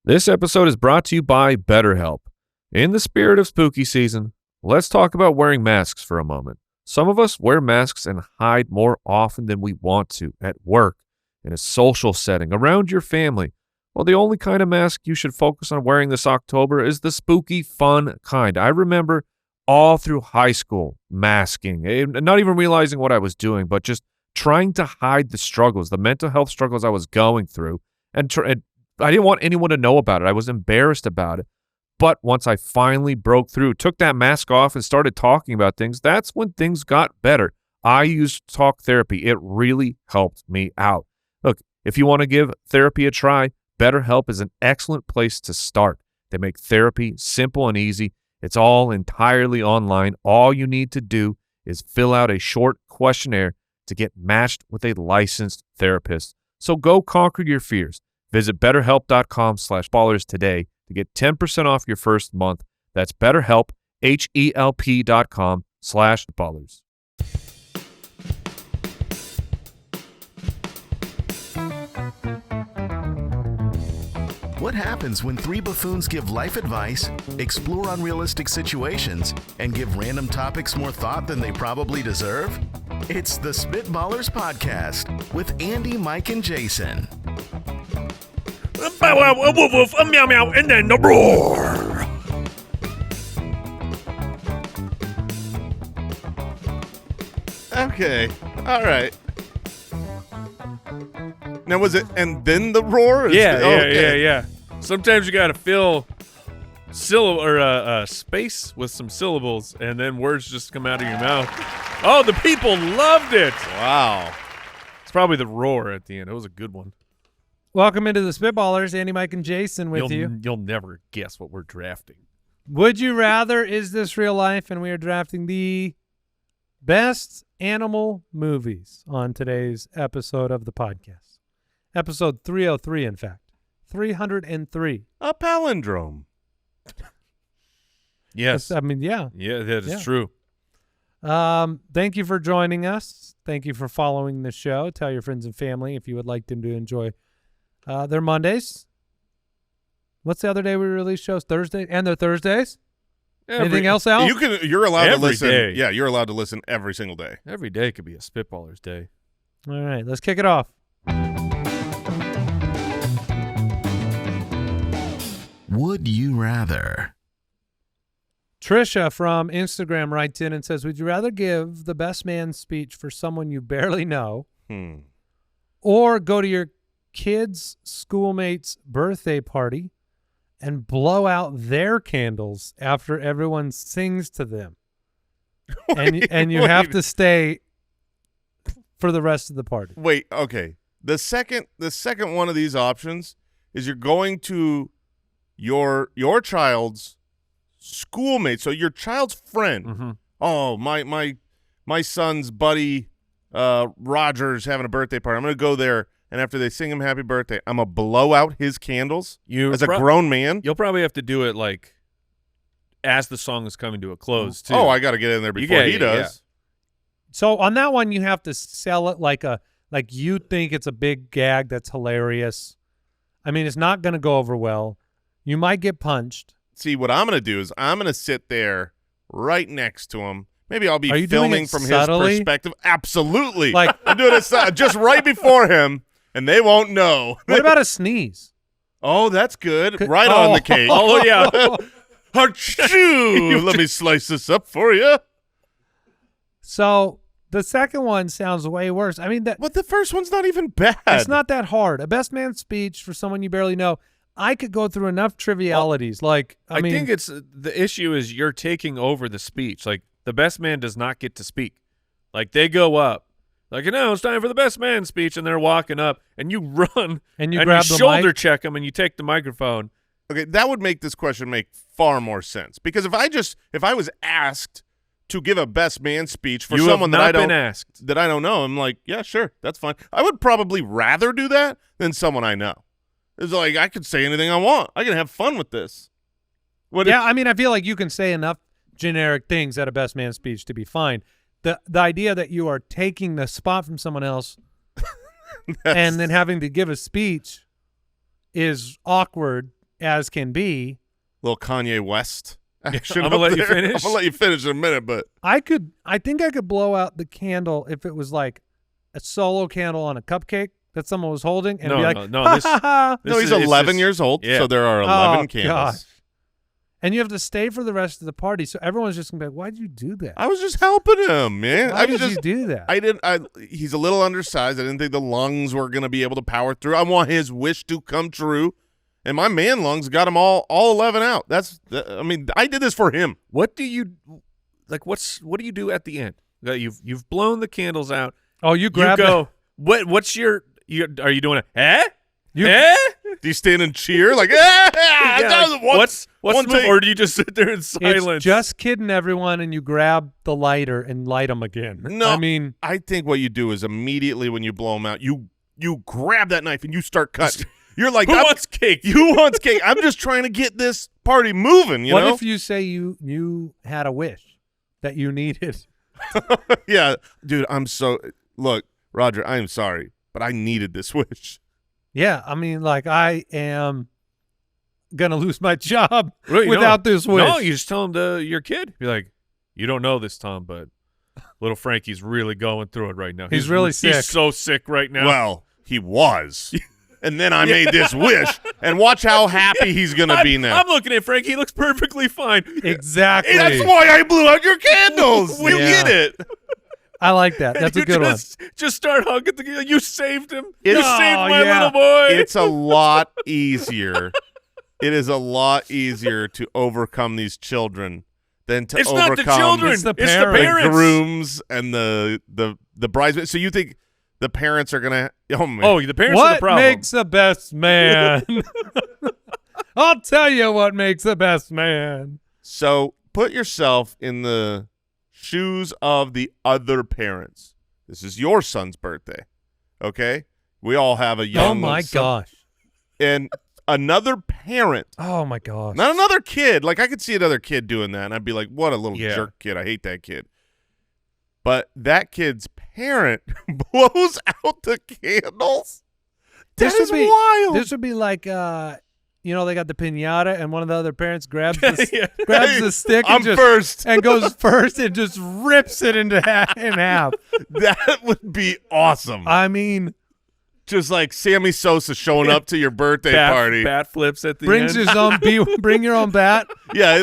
This episode is brought to you by BetterHelp. In the spirit of spooky season, let's talk about wearing masks for a moment. Some of us wear masks and hide more often than we want to, at work, in a social setting, around your family. Well, the only kind of mask you should focus on wearing this October is the spooky, fun kind. I remember all through high school masking, and not even realizing what I was doing, but just trying to hide the struggles, the mental health struggles I was going through. And I didn't want anyone to know about it. I was embarrassed about it. But once I finally broke through, took that mask off and started talking about things, that's when things got better. I used talk therapy. It really helped me out. Look, if you want to give therapy a try, BetterHelp is an excellent place to start. They make therapy simple and easy. It's all entirely online. All you need to do is fill out a short questionnaire to get matched with a licensed therapist. So go conquer your fears. Visit BetterHelp.com/ballers today to get 10% off your first month. That's BetterHelp, HELP.com/ballers. What happens when three buffoons give life advice, explore unrealistic situations, and give random topics more thought than they probably deserve? It's the Spitballers Podcast with Andy, Mike, and Jason. Bow wow, a woof woof, a meow meow, and then the roar. Okay, all right. Now was it and then the roar? Yeah. Sometimes you got to fill space with some syllables, and then words just come out of your mouth. Oh, the people loved it. Wow. It's probably the roar at the end. It was a good one. Welcome into the Spitballers. Andy, Mike, and Jason with you. You'll never guess what we're drafting. Would you rather? Is this real life? And we are drafting the best animal movies on today's episode of the podcast. Episode 303, in fact. 303. A palindrome. Yes. I mean, yeah. Yeah, that is true. Thank you for joining us. Thank you for following the show. Tell your friends and family if you would like them to enjoy their Mondays. What's the other day we release shows? Thursday? And their Thursdays? Anything else out? You're allowed to listen. Day. Yeah, you're allowed to listen every single day. Every day could be a Spitballers day. All right, let's kick it off. Would you rather? Trisha from Instagram writes in and says, would you rather give the best man speech for someone you barely know or go to your kid's schoolmate's birthday party and blow out their candles after everyone sings to them? And you have to stay for the rest of the party. Wait, okay. The second one of these options is you're going to your child's schoolmate, so your child's friend. Mm-hmm. Oh, my son's buddy Roger's having a birthday party. I'm going to go there, and after they sing him happy birthday, I'm going to blow out his candles as a grown man. You'll probably have to do it like as the song is coming to a close, too. Oh, I got to get in there before he does. Yeah. So on that one, you have to sell it like you think it's a big gag that's hilarious. I mean, it's not going to go over well. You might get punched. See, what I'm going to do is I'm going to sit there right next to him. Maybe I'll be Are you filming doing it from subtly? his perspective. Absolutely. Like I'm doing it just right before him, and they won't know. what about a sneeze? Oh, that's good. Right on the cake. Oh, yeah. Achoo! Let me slice this up for you. So the second one sounds way worse. I mean, But the first one's not even bad. it's not that hard. A best man speech for someone you barely know. I could go through enough trivialities. I mean, think it's the issue is you're taking over the speech. Like the best man does not get to speak. Like they go up, like it's time for the best man speech, and they're walking up, and you run and you grab the shoulder mic. check them, and you take the microphone. Okay, that would make this question make far more sense. Because if I was asked to give a best man speech for someone that I don't know, I'm like, yeah, sure, that's fine. I would probably rather do that than someone I know. It's like I could say anything I want. I can have fun with this. I mean, I feel like you can say enough generic things at a best man speech to be fine. The idea that you are taking the spot from someone else and then having to give a speech is awkward as can be. Little Kanye West action. I'm gonna let you finish. I'm gonna let you finish in a minute, but I think I could blow out the candle if it was like a solo candle on a cupcake that someone was holding and be like, no, this, ha. no, he's 11 years old, yeah. so there are 11 candles. Gosh. And you have to stay for the rest of the party, so everyone's just gonna be like, "Why'd you do that? I was just helping him, man. Why did you do that?" He's a little undersized. I didn't think the lungs were gonna be able to power through. I want his wish to come true, and my man lungs got him all 11 out. I mean, I did this for him. What do you like? What do you do at the end? You've blown the candles out. Oh, you grab. You go. What's your? Are you doing Do you stand and cheer like? Yeah, what's the move? Or do you just sit there in silence? It's just kidding everyone, and you grab the lighter and light them again. No, I mean, I think what you do is immediately when you blow them out, you grab that knife and you start cutting. You're like, who wants cake? You want cake? I'm just trying to get this party moving. What know? if you say you had a wish that you needed? Yeah, dude. Look, Roger. I am sorry, but I needed this wish. Yeah, I mean, like I am gonna lose my job Really, without this wish. No, you just tell him to your kid. Be like, you don't know this, Tom, but little Frankie's really going through it right now. He's really sick. He's so sick right now. Well, he was. And then I made this wish, and watch how happy he's going to be now. I'm looking at Frankie. He looks perfectly fine. Exactly. Hey, that's why I blew out your candles. You get it. I like that. That's a good one. Just start hugging together. You saved him. You saved my little boy. It's a lot easier. It is a lot easier to overcome these children than to overcome not the children. It's the parents. The grooms and the bridesmaids. So you think the parents are gonna? Oh man! Oh, the parents are the problem. What makes the best man? I'll tell you what makes the best man. So put yourself in the shoes of the other parents. This is your son's birthday, okay? We all have a young. Oh my gosh! And another parent. Oh my gosh! Not another kid. Like I could see another kid doing that, and I'd be like, "What a little jerk kid! I hate that kid." But that kid's parent blows out the candles. That is wild. This would be like, they got the piñata, and one of the other parents grabs the stick and goes first and just rips it in half. That would be awesome. I mean, just like Sammy Sosa showing up to your birthday party. Bat flips at the brings end. his own bring your own bat. Yeah,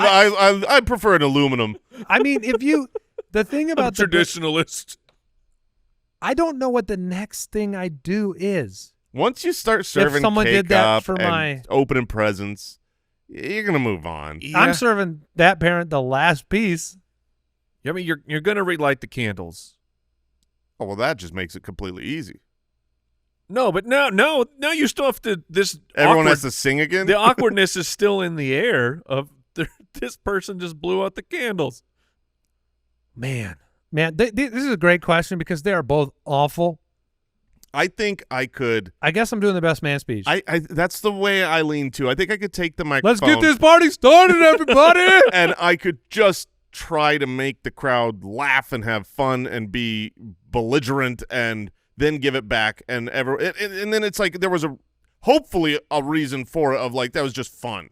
I prefer an aluminum. I mean, the thing about traditionalist. I don't know what the next thing I do is. Once you start serving if someone cake did that up for and opening presents, you're gonna move on. Yeah. I'm serving that parent the last piece. I mean, you're gonna relight the candles. Oh well, that just makes it completely easy. No, but no, you still have to. Everyone has to sing again. The awkwardness is still in the air of this person just blew out the candles. Man, this is a great question because they are both awful. I think I could. I guess I'm doing the best man speech. That's the way I lean to. I think I could take the microphone. Let's get this party started, everybody. And I could just try to make the crowd laugh and have fun and be belligerent and then give it back. And then it's like there was hopefully a reason for it of like that was just fun.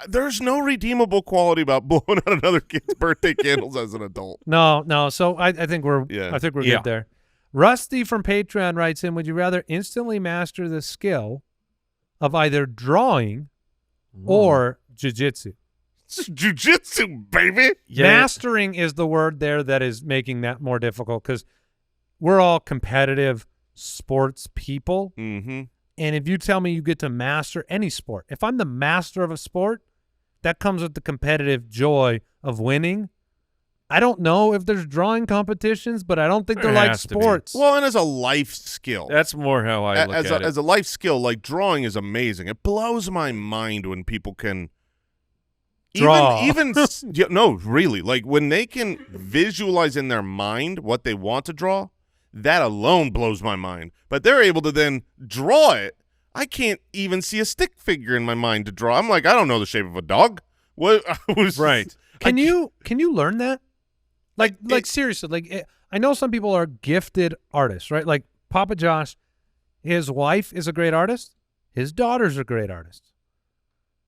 There's no redeemable quality about blowing out another kid's birthday candles as an adult. No. So I think we're good there. Rusty from Patreon writes in, would you rather instantly master the skill of either drawing or jiu-jitsu? Jiu-jitsu, baby. Yeah. Mastering is the word there that is making that more difficult because we're all competitive sports people. Mm-hmm. And if you tell me you get to master any sport, if I'm the master of a sport, that comes with the competitive joy of winning. I don't know if there's drawing competitions, but I don't think they're like sports. Well, and as a life skill. That's more how I look at it. As a life skill, like drawing is amazing. It blows my mind when people can draw. No, really. Like when they can visualize in their mind what they want to draw, that alone blows my mind. But they're able to then draw it. I can't even see a stick figure in my mind to draw. I'm like, I don't know the shape of a dog. What? Right. Can you learn that? Like seriously, I know some people are gifted artists, right? Like Papa Josh, his wife is a great artist. His daughter's a great artist.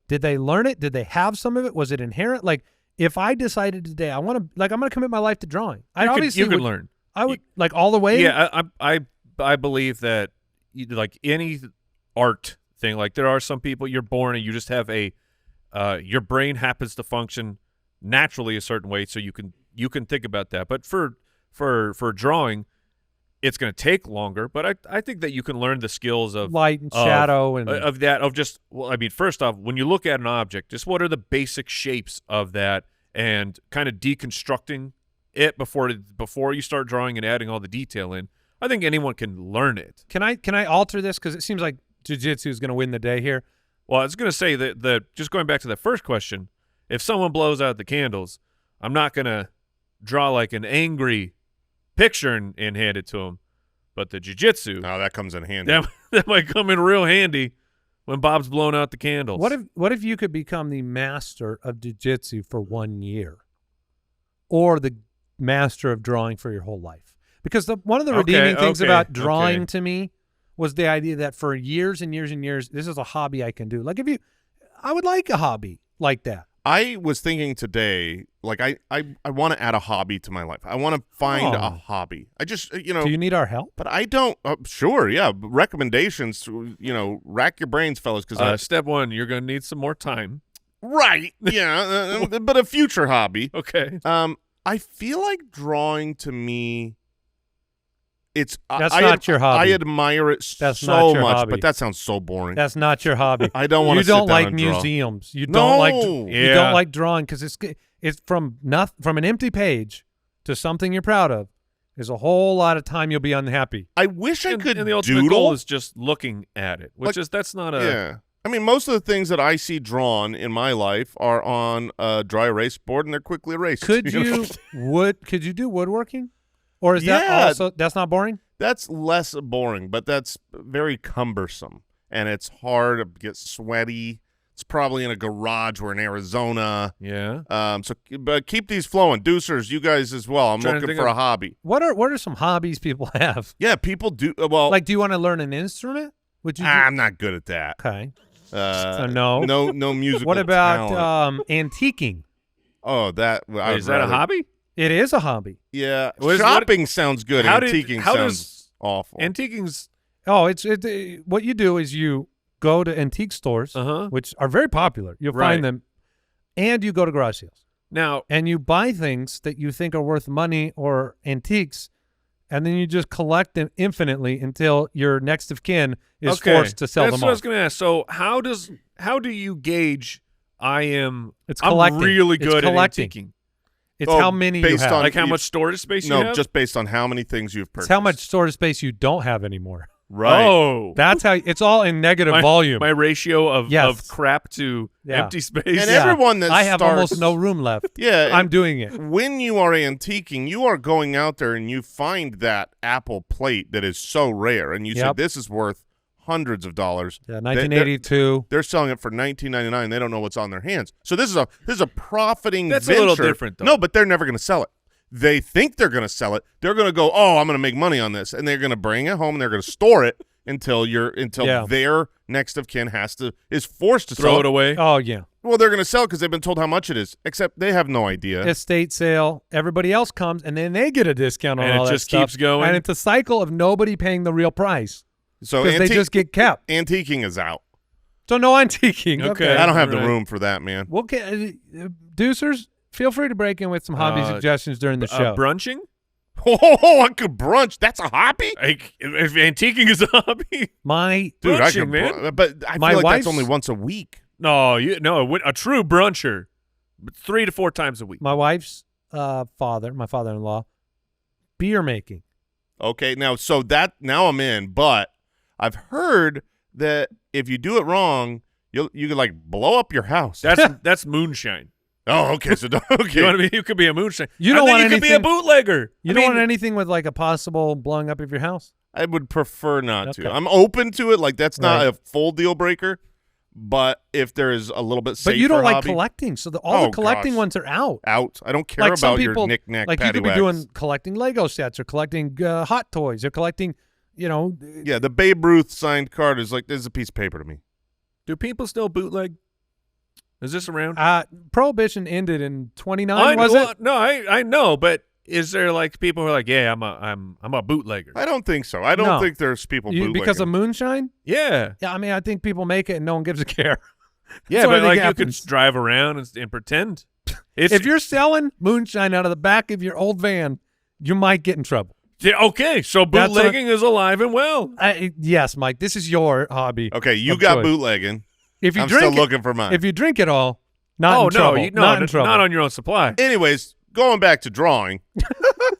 Did they learn it? Did they have some of it? Was it inherent? Like, if I decided today I'm going to commit my life to drawing. You could learn. I would like all the way. Yeah, I believe that like any art thing, like there are some people you're born and you just have your brain happens to function naturally a certain way, so you can think about that. But for drawing, it's going to take longer. But I think that you can learn the skills of light and shadow first off, when you look at an object, just what are the basic shapes of that, and kind of deconstructing it before you start drawing and adding all the detail in. I think anyone can learn it. Can I alter this, because it seems like jiu-jitsu is going to win the day here? Well, I was going to say that just going back to the first question, if someone blows out the candles, I'm not going to draw like an angry picture and hand it to him. But the jiu-jitsu, no, that comes in handy. That might come in real handy when Bob's blown out the candles. What if you could become the master of jiu-jitsu for 1 year, or the master of drawing for your whole life? Because one of the redeeming things about drawing to me was the idea that for years and years and years, this is a hobby I can do. Like I would like a hobby like that. I was thinking today, like I want to add a hobby to my life. I want to find a hobby. I just, Do you need our help? But I don't. Sure, yeah. Recommendations, rack your brains, fellas. Because step one, you're going to need some more time. Right. Yeah. But a future hobby. Okay. I feel like drawing to me, that's not your hobby. I admire it so much, hobby. but that sounds so boring. That's not your hobby. I don't want to. You don't like museums. You don't like drawing, because it's from an empty page to something you're proud of. There's a whole lot of time you'll be unhappy. I wish I could. And the ultimate goal is just looking at it, that's not a. Yeah. I mean, most of the things that I see drawn in my life are on a dry erase board, and they're quickly erased. Could you do woodworking? Or is that's not boring? That's less boring, but that's very cumbersome, and it's hard. It gets sweaty. It's probably in a garage. We're in Arizona. Yeah. But keep these flowing. Deucers, you guys as well. I'm looking for a hobby. What are some hobbies people have? Yeah, people do. Well, like, do you want to learn an instrument? Would you? I'm not good at that. Okay. So no musical. What about talent. Antiquing? Oh, is that a hobby? It is a hobby. Yeah, shopping sounds good. Antiquing sounds awful. Antiquing's what you do is you go to antique stores, which are very popular. You'll find them, and you go to garage sales now, and you buy things that you think are worth money or antiques, and then you just collect them infinitely until your next of kin is forced to sell them off. That's what I was going to ask. So how do you gauge I'm collecting. really good at antiquing? It's how many you have. Like how much storage space you have? No, just based on how many things you've purchased. It's how much storage space you don't have anymore. Right. Oh. That's how it's all in negative volume. My ratio of crap to empty space. And everyone that I have almost no room left. Yeah. I'm doing it. When you are antiquing, you are going out there and you find that Apple plate that is so rare, and you say, this is worth hundreds of dollars. Yeah, 1982. They're selling it for $19.99. They don't know what's on their hands. So this is a profiting venture. That's a little different, though. No, but they're never going to sell it. They think they're going to sell it. They're going to go, I'm going to make money on this, and they're going to bring it home and they're going to store it until their next of kin is forced to throw it away. Oh yeah. Well, they're going to sell it because they've been told how much it is. Except they have no idea. Estate sale. Everybody else comes, and then they get a discount on all that stuff. And it just keeps going. And it's a cycle of nobody paying the real price. So because they just get kept. Antiquing is out. So no antiquing. Okay. I don't have the room for that, man. Well, Deucers, feel free to break in with some hobby suggestions during the show. Brunching? Oh, I could brunch. That's a hobby? If antiquing is a hobby? Brunching, man. But I feel like that's only once a week. No, a true bruncher, 3 to 4 times a week. My wife's my father-in-law, beer making. Okay, now I'm in, but I've heard that if you do it wrong, you could like blow up your house. That's moonshine. Oh, okay. So okay. You know what I mean? You could be a moonshine. You don't want anything. You could be a bootlegger. You don't want anything with like a possible blowing up of your house? I would prefer not to. I'm open to it. Like that's not a full deal breaker. But if there is a little bit safer, but you don't like hobby, collecting, so all the collecting ones are out. I don't care about your knick-knack like you could be paddywhacks. doing collecting Lego sets or collecting hot toys or collecting, Yeah, the Babe Ruth signed card is like, this is a piece of paper to me. Do people still bootleg? Is this around? Prohibition ended in 29, was it? No, I know, but is there like people who are like, yeah, I'm a bootlegger? I don't think so. I don't think there's people bootlegging. Because of moonshine? Yeah. Yeah, I mean, I think people make it and no one gives a care. Yeah, but like you could drive around and pretend. If you're selling moonshine out of the back of your old van, you might get in trouble. Yeah, okay, so bootlegging is alive and well. Yes, Mike, this is your hobby. Okay, you got choice. Bootlegging. If you I'm drink still looking for mine. If you drink it all, not in trouble. Not in trouble. Not on your own supply. Anyways, going back to drawing,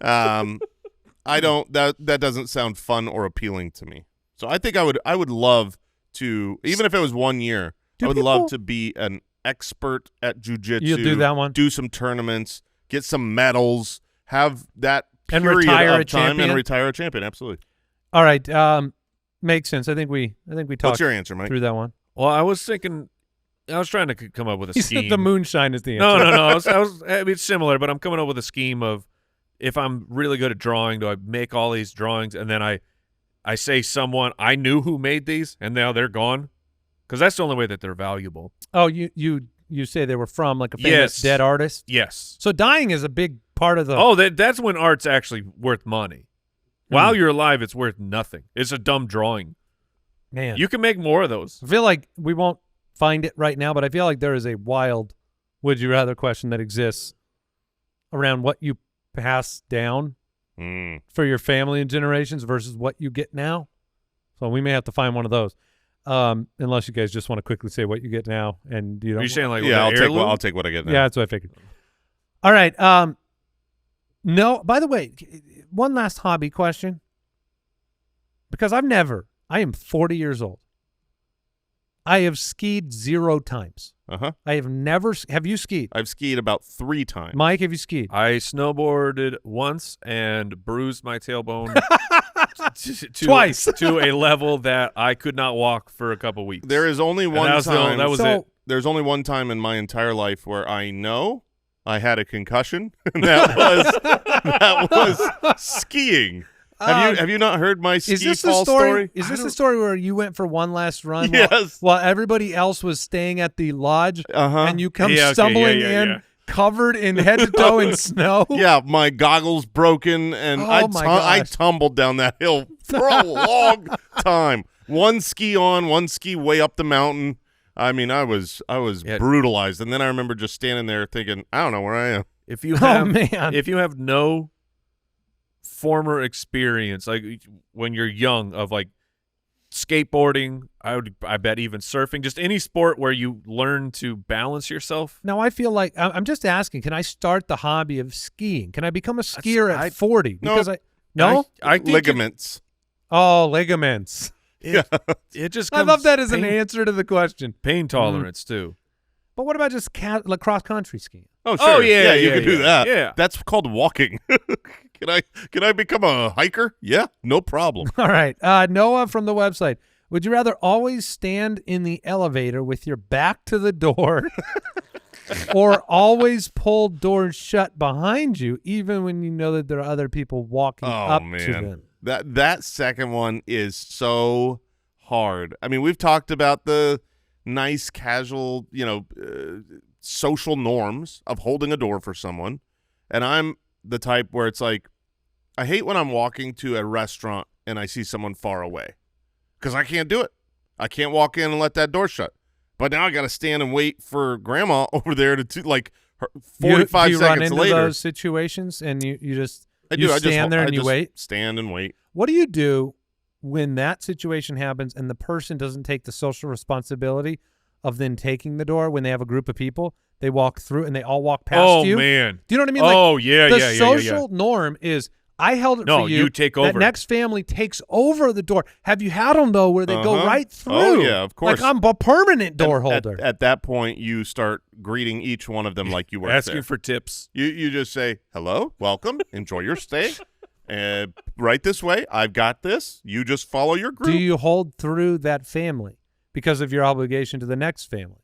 I don't. That doesn't sound fun or appealing to me. So I think I would love to, even if it was 1 year, I would love to be an expert at jiu-jitsu. You'll do that one. Do some tournaments, get some medals, have that and period retire of a time champion. and retire a champion. Absolutely. All right, makes sense. I think we talked. What's your answer, Mike? Through that one. Well, I was trying to come up with a You scheme. said the moonshine is the answer. No. I mean, it's similar, but I'm coming up with a scheme of if I'm really good at drawing, do I make all these drawings and then I say someone I knew who made these and now they're gone? Because that's the only way that they're valuable. Oh, you say they were from like a famous dead artist? Yes. So dying is a big part of the... Oh, that's when art's actually worth money. While you're alive, it's worth nothing. It's a dumb drawing. Man. You can make more of those. I feel like we won't find it right now, but I feel like there is a wild would you rather question that exists around what you pass down for your family and generations versus what you get now. So we may have to find one of those. Unless you guys just want to quickly say what you get now, and you don't. Are you saying like I'll take what I get now. Yeah, that's what I figured. All right. No. By the way, one last hobby question. Because I am 40 years old. I have skied 0 times. I have never. Have you skied? I've skied about 3 times. Mike, have you skied? I snowboarded once and bruised my tailbone twice to a level that I could not walk for a couple weeks. There is only one time. That was it. There's only one time in my entire life where I know I had a concussion, and that was skiing. Have you not heard my ski fall story? Is this the story where you went for one last run yes. while everybody else was staying at the lodge and you come stumbling in covered in head to toe in snow? Yeah, my goggles broken and I tumbled down that hill for a long time. One ski on, one ski way up the mountain. I mean, I was brutalized, and then I remember just standing there thinking, I don't know where I am. If you have no former experience, like when you're young, of like skateboarding, I bet even surfing, just any sport where you learn to balance yourself. Now I feel like I'm just asking, can I start the hobby of skiing? Can I become a skier at 40? Because I think ligaments. Ligaments. It just I love that as an answer to the question. Pain tolerance too. But what about just cross country skiing? Oh, sure. Oh, yeah, you can do that. Yeah. That's called walking. Can I become a hiker? Yeah, no problem. All right. Noah from the website. Would you rather always stand in the elevator with your back to the door or always pull doors shut behind you even when you know that there are other people walking up to them? That second one is so hard. I mean, we've talked about the nice, casual, social norms of holding a door for someone, and I'm the type where it's like, I hate when I'm walking to a restaurant and I see someone far away because I can't do it. I can't walk in and let that door shut. But now I got to stand and wait for grandma over there to like 45 do you seconds run into later. Those situations and you stand there and you wait? Stand and wait. What do you do when that situation happens and the person doesn't take the social responsibility of then taking the door when they have a group of people? They walk through and they all walk past you. Oh, man. Do you know what I mean? The social norm is I held it for you. No, you take over. That next family takes over the door. Have you had them, though, where they go right through? Oh, yeah, of course. Like I'm a permanent door holder. At that point, you start greeting each one of them like you were asking for tips. You just say, hello, welcome, enjoy your stay. Right this way. I've got this. You just follow your group. Do you hold through that family because of your obligation to the next family?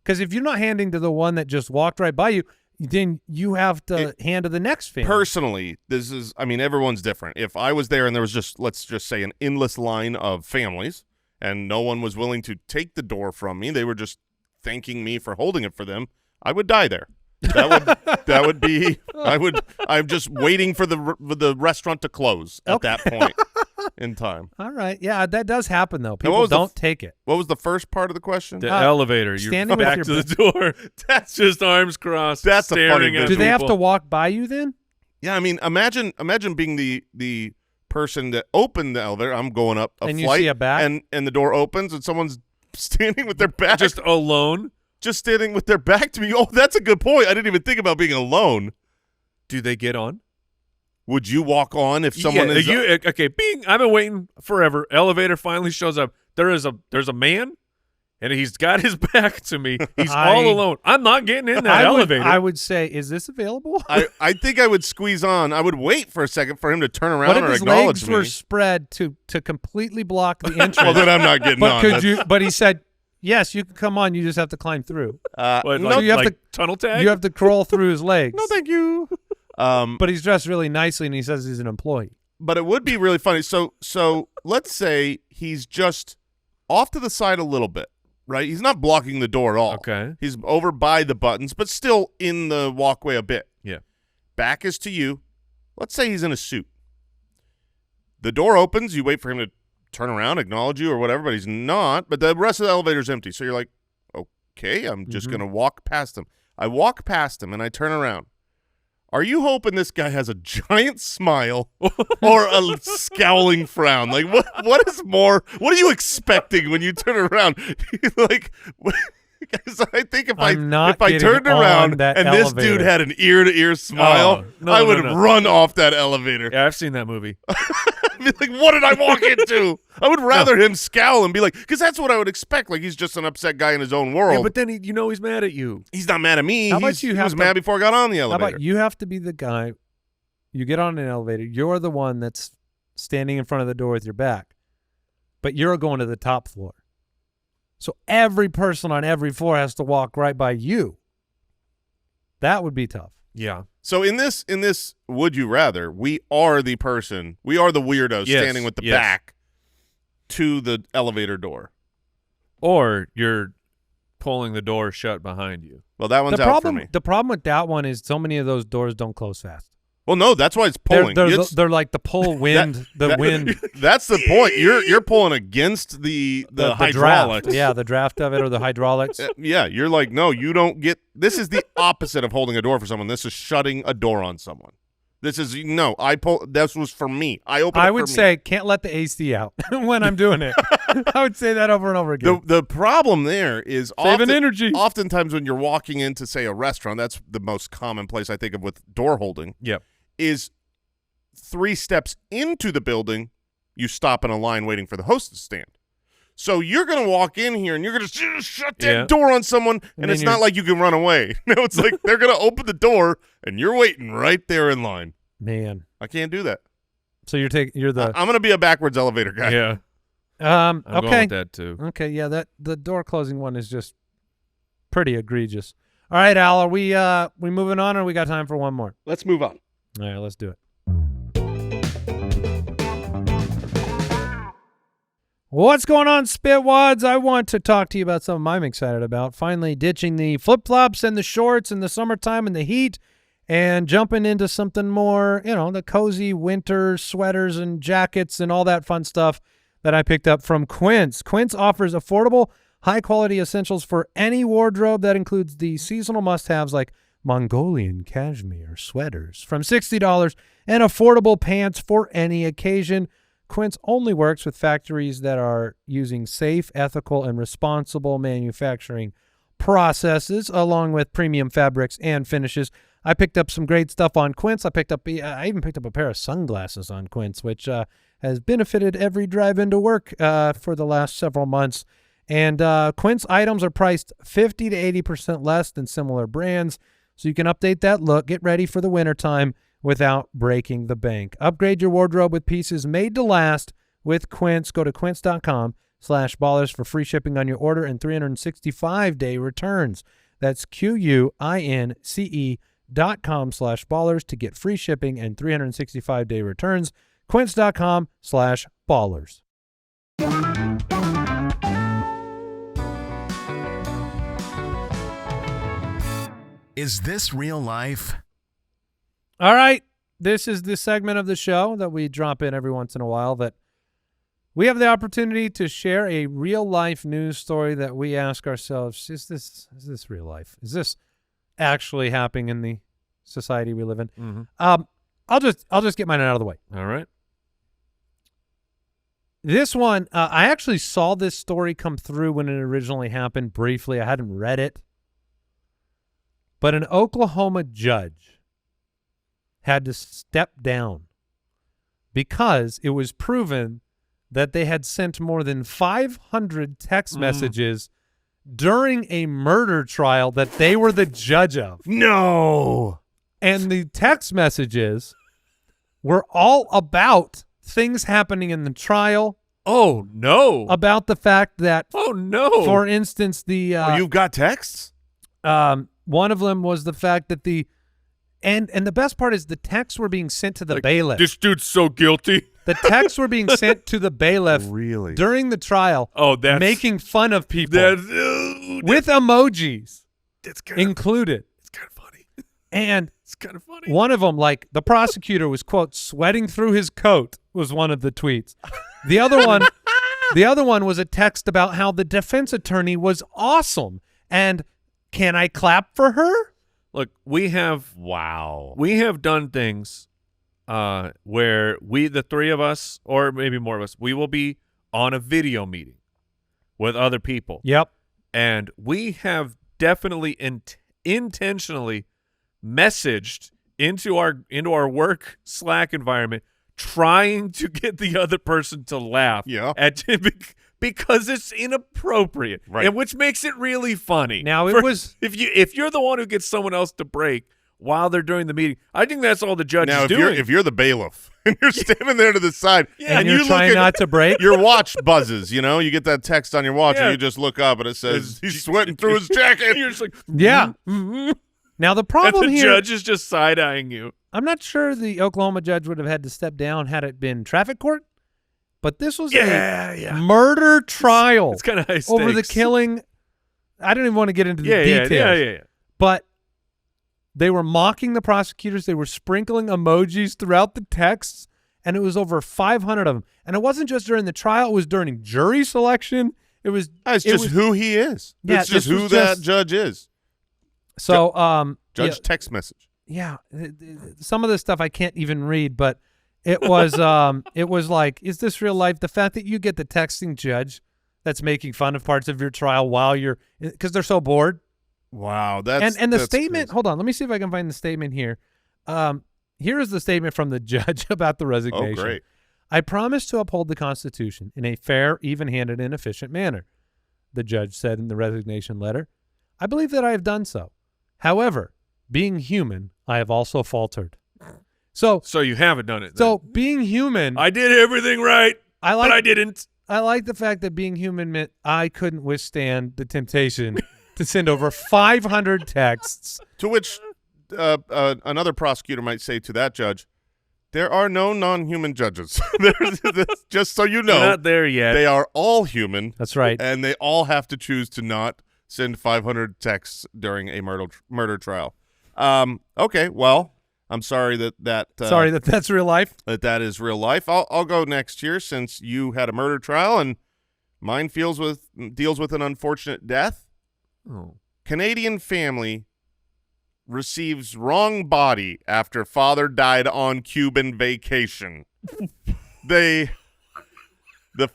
Because if you're not handing to the one that just walked right by you, then you have to hand to the next family. Personally, everyone's different. If I was there and there was just, let's just say, an endless line of families and no one was willing to take the door from me, they were just thanking me for holding it for them, I would die there. That would be. I'm just waiting for the restaurant to close at that point in time. All right. Yeah, that does happen though. People don't take it. What was the first part of the question? The elevator. Standing You're back to the door. That's just arms crossed. That's a funny visual. Do they have to walk by you then? Yeah, I mean, imagine being the person that opened the elevator. I'm going up a and flight, you see a back? and the door opens, and someone's standing with their back, just alone. Just standing with their back to me. Oh, that's a good point. I didn't even think about being alone. Do they get on? Would you walk on if someone is okay? I've been waiting forever. Elevator finally shows up. There's a man, and he's got his back to me. He's all alone. I'm not getting in that elevator. I would say, is this available? I think I would squeeze on. I would wait for a second for him to turn around or acknowledge me. What if his legs were spread to completely block the entrance? Well, then I'm not getting on. But he said, yes, you can come on. You just have to climb through. No, you have to tunnel tag. You have to crawl through his legs. No, thank you. But he's dressed really nicely, and he says he's an employee. But it would be really funny. So let's say he's just off to the side a little bit, right? He's not blocking the door at all. Okay. He's over by the buttons, but still in the walkway a bit. Yeah. Back is to you. Let's say he's in a suit. The door opens. You wait for him to turn around, acknowledge you or whatever, but he's not. But the rest of the elevator's empty. So you're like, okay, I'm just going to walk past him. I walk past him, and I turn around. Are you hoping this guy has a giant smile or a scowling frown? Like, what is more? What are you expecting when you turn around? Like, because I think if I turned around and this dude had an ear-to-ear smile, I would run off that elevator. Yeah, I've seen that movie. I'd be like, what did I walk into? I would rather him scowl and be like, because that's what I would expect. Like, he's just an upset guy in his own world. Yeah, but then he's mad at you. He's not mad at me. How about he was mad before I got on the elevator. How about you have to be the guy, you get on an elevator, you're the one that's standing in front of the door with your back, but you're going to the top floor. So every person on every floor has to walk right by you. That would be tough. Yeah. So in this would you rather, we are the weirdo standing with the back to the elevator door. Or you're pulling the door shut behind you. Well, that one's out for me. The problem with that one is so many of those doors don't close fast. Well, no, that's why it's pulling. They're like the pull wind, wind. That's the point. You're pulling against the hydraulics. Draft. Yeah, the draft of it or the hydraulics. Yeah, you're like, no, you don't get. This is the opposite of holding a door for someone. This is shutting a door on someone. This is I pull. This was for me. I would say can't let the AC out when I'm doing it. I would say that over and over again. The problem there is saving energy. Oftentimes when you're walking into, say, a restaurant, that's the most common place I think of with door holding. Yep. Is 3 steps into the building, you stop in a line waiting for the host to stand. So you're going to walk in here and you're going to shut that door on someone, and it's not like you can run away. No, it's like they're going to open the door and you're waiting right there in line. Man, I can't do that. So I'm going to be a backwards elevator guy. Yeah. I'm going with that too. Okay, yeah, the door closing one is just pretty egregious. All right, Al, are we moving on, or we got time for one more? Let's move on. All right, let's do it. What's going on, Spitwads? I want to talk to you about something I'm excited about. Finally ditching the flip-flops and the shorts in the summertime and the heat and jumping into something more, the cozy winter sweaters and jackets and all that fun stuff that I picked up from Quince. Quince offers affordable, high-quality essentials for any wardrobe that includes the seasonal must-haves like Mongolian cashmere sweaters from $60 and affordable pants for any occasion. Quince only works with factories that are using safe, ethical, and responsible manufacturing processes, along with premium fabrics and finishes. I picked up some great stuff on Quince. I even picked up a pair of sunglasses on Quince, which has benefited every drive into work for the last several months. And Quince items are priced 50 to 80% less than similar brands, so you can update that look, get ready for the wintertime without breaking the bank. Upgrade your wardrobe with pieces made to last with Quince. Go to quince.com/ballers for free shipping on your order and 365-day returns. That's QUINCE.com/ballers to get free shipping and 365-day returns. Quince.com/ballers. Is this real life? All right. This is the segment of the show that we drop in every once in a while that we have the opportunity to share a real-life news story that we ask ourselves, is this real life? Is this actually happening in the society we live in? Mm-hmm. I'll just get mine out of the way. All right. This one, I actually saw this story come through when it originally happened briefly. I hadn't read it. But an Oklahoma judge had to step down because it was proven that they had sent more than 500 text messages during a murder trial that they were the judge of. No. And the text messages were all about things happening in the trial. Oh, no. About the fact that, for instance, you've got texts? One of them was the fact that and the best part is the texts were being sent to the bailiff. This dude's so guilty. The texts were being sent to the bailiff really? During the trial. Oh, that's making fun of people with emojis included. It's kind of funny. And it's kind of funny. One of them, like the prosecutor was, quote, sweating through his coat was one of the tweets. The other one was a text about how the defense attorney was awesome and can I clap for her? Look, we have done things where the three of us, or maybe more of us, we will be on a video meeting with other people. Yep. And we have definitely intentionally messaged into our work Slack environment trying to get the other person to laugh at because it's inappropriate, right? And which makes it really funny. Now if you're the one who gets someone else to break while they're doing the meeting, I think that's all the judge is doing. If you're the bailiff and you're standing there to the side, and you're trying not to break, your watch buzzes. You get that text on your watch, and you just look up, and it says he's sweating through his jacket. You're just like, mm-hmm. Now the problem and the here, judge is just side-eyeing you. I'm not sure the Oklahoma judge would have had to step down had it been traffic court, but this was a murder trial. It's kind of high stakes. Over the killing. I don't even want to get into the details. Yeah. But they were mocking the prosecutors. They were sprinkling emojis throughout the texts, and it was over 500 of them. And it wasn't just during the trial. It was during jury selection. It's just who he is. Yeah, it's just who that judge is. So, judge text message. Yeah, some of this stuff I can't even read, but it was it was like, is this real life? The fact that you get the texting judge that's making fun of parts of your trial while because they're so bored. Wow, and the statement. Crazy. Hold on, let me see if I can find the statement here. Here is the statement from the judge about the resignation. Oh, great! I promise to uphold the Constitution in a fair, even-handed, and efficient manner, the judge said in the resignation letter. I believe that I have done so. However, being human, I have also faltered. So you haven't done it. So being human, I did everything right, but I didn't. I like the fact that being human meant I couldn't withstand the temptation to send over 500 texts. To which another prosecutor might say to that judge, there are no non-human judges. Just so you know. They're not there yet. They are all human. That's right. And they all have to choose to not send 500 texts during a murder trial. Okay, well, I'm sorry that's real life. That is real life. I'll go next year since you had a murder trial and mine deals with an unfortunate death. Oh. Canadian family receives wrong body after father died on Cuban vacation. The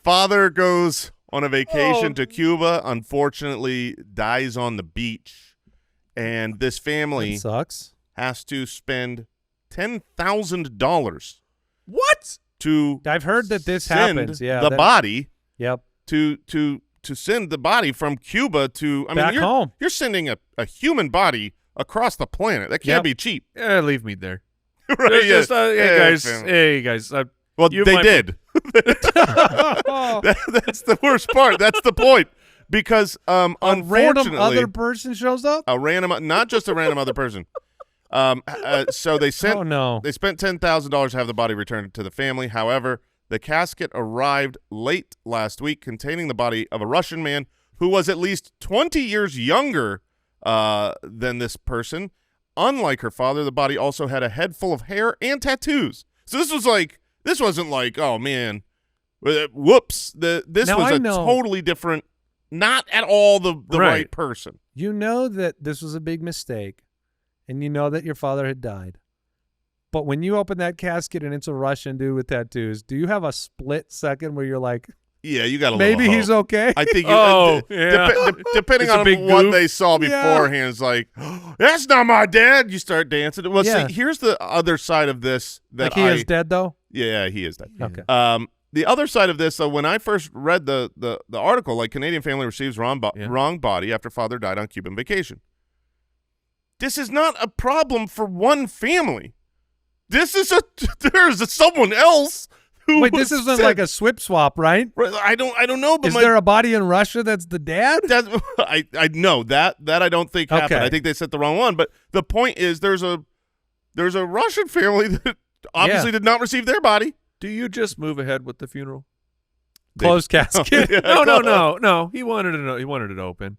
father goes on a vacation to Cuba, unfortunately dies on the beach, and this family sucks. Has to spend $10,000. What? I've heard that this happens. Yeah, the body. Yep. To send the body from Cuba to back home. You're sending a human body across the planet. That can't be cheap. Yeah, leave me there. Right? Just, hey guys. Well, they did. That's the worst part. That's the point. Because unfortunately, random other person shows up. Not just a random other person. So they sent. Oh no! They spent $10,000 to have the body returned to the family. However, the casket arrived late last week, containing the body of a Russian man who was at least 20 years younger than this person. Unlike her father, the body also had a head full of hair and tattoos. So this wasn't like, oh man, whoops. This was a totally different, not at all the right person. You know that this was a big mistake, and you know that your father had died. But when you open that casket and it's a Russian dude with tattoos, do you have a split second where you're like, yeah, you got a maybe little he's okay? I think yeah. Depending on what they saw beforehand, it's like, that's not my dad. You start dancing. Well, see, here's the other side of this. That he is dead, though? Yeah, he is dead. Okay. The other side of this, when I first read the article, like Canadian family receives wrong body after father died on Cuban vacation. This is not a problem for one family. There's someone else who. Wait, this isn't like a swip swap, right? I don't know. But is there a body in Russia that's the dad? I know that I don't think happened. Okay. I think they sent the wrong one. But the point is, there's a Russian family that obviously did not receive their body. Do you just move ahead with the funeral? Closed casket. No. He wanted it open.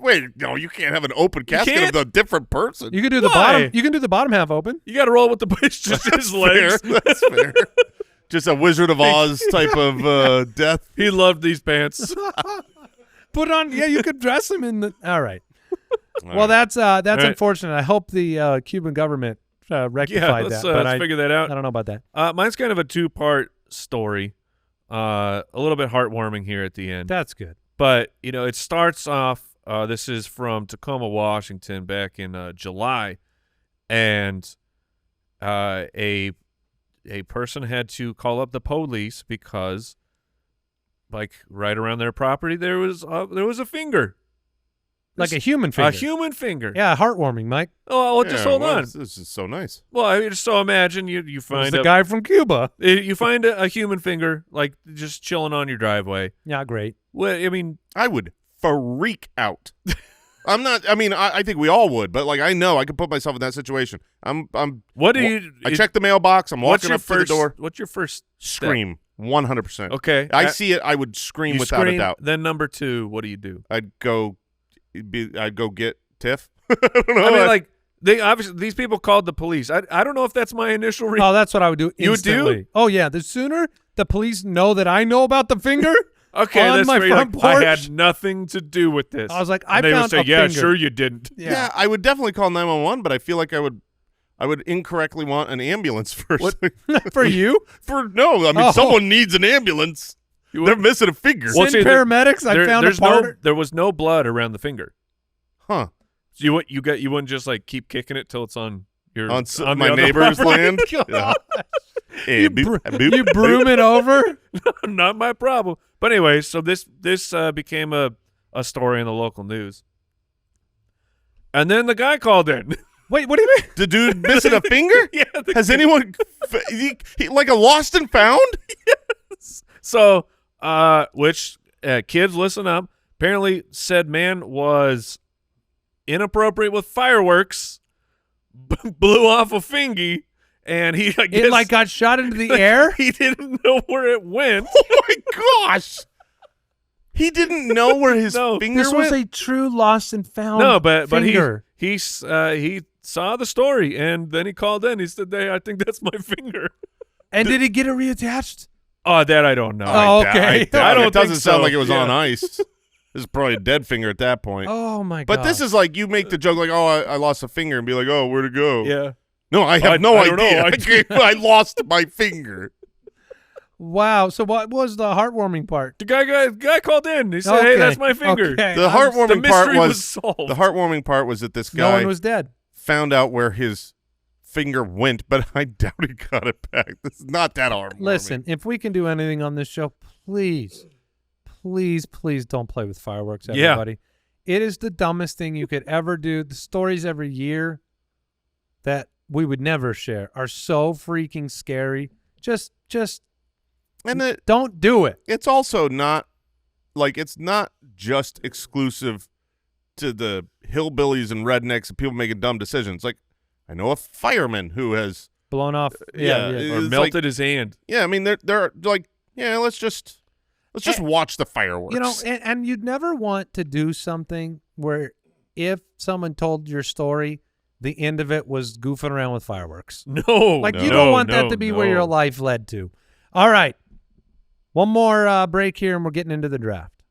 Wait, no, you can't have an open casket of a different person. You can do the bottom. You can do the bottom half open. You got to roll with the just his legs. That's fair. Just a Wizard of Oz type of death. He loved these pants. Put on. Yeah, you could dress him in the. All right. Well, that's unfortunate. I hope the Cuban government rectified that. But let's figure that out. I don't know about that. Mine's kind of a two-part story. A little bit heartwarming here at the end. That's good. But, it starts off, this is from Tacoma, Washington, back in July, and a person had to call up the police because, like, right around their property, there was a finger. Like a human finger. A human finger. Yeah, heartwarming, Mike. Oh, well, just hold on. This is so nice. Well, I mean, so imagine you find the guy from Cuba. You find a human finger, like, just chilling on your driveway. Not great. Well, I mean, I would freak out. I'm not. I mean, I think we all would, but like, I know I could put myself in that situation. What do you? I check the mailbox. I'm walking up to the door. What's your first scream? 100%. Okay, I see it. I would scream without a doubt. Then number two, what do you do? I'd go get Tiff. I don't know. I mean, like, they obviously, these people called the police. I don't know if that's my initial reaction. Oh, that's what I would do instantly. You would do? Oh, yeah. The sooner the police know that I know about the finger okay, on that's my front porch. I had nothing to do with this. I was like, and I they found would say, a yeah, finger. sure you didn't. Yeah, I would definitely call 911, but I feel like I would incorrectly want an ambulance first. For you? No, I mean, someone needs an ambulance. They're missing a finger. Well, send paramedics. I found a part. There was no blood around the finger. Huh. So you wouldn't just like keep kicking it till it's on your on my neighbor's land. Yeah. You broom it over. No, not my problem. But anyway, so this became a story in the local news, and then the guy called in. Wait, what do you mean? The dude missing a finger? Yeah. Has anyone he like a lost and found? Yes. So, which kids, listen up. Apparently, said man was inappropriate with fireworks, blew off a fingy, and he, I guess, it like got shot into the air? He didn't know where it went. Oh my gosh. He didn't know where his finger went? This was a true lost and found finger. But he saw the story, and then he called in. He said, "Hey, I think that's my finger." And did he get it reattached? Oh, that I don't know. Oh, okay. I don't it doesn't think sound so. like it was on ice. This is probably a dead finger at that point. Oh, my God. But this is like you make the joke like, oh, I lost a finger, and be like, oh, where'd it go? Yeah. No, I have no don't idea. know. I lost my finger. Wow. So what was the heartwarming part? The guy called in. He said, "Hey, that's my finger." Okay. The heartwarming part was solved. The heartwarming part was that this guy no one was dead. Found out where his finger went, but I doubt he got it back. This is not that heartwarming. Listen, if we can do anything on this show, please don't play with fireworks, everybody. Yeah. It is the dumbest thing you could ever do. The stories every year that we would never share are so freaking scary. Just don't do it. It's also not like it's not just exclusive to the hillbillies and rednecks and people making dumb decisions. Like I know a fireman who has blown off, or melted his hand. Yeah, I mean they're like, yeah, let's just watch the fireworks. You know, and you'd never want to do something where if someone told your story, the end of it was goofing around with fireworks. No, like you don't want that to be where your life led to. All right. One more break here, and we're getting into the draft.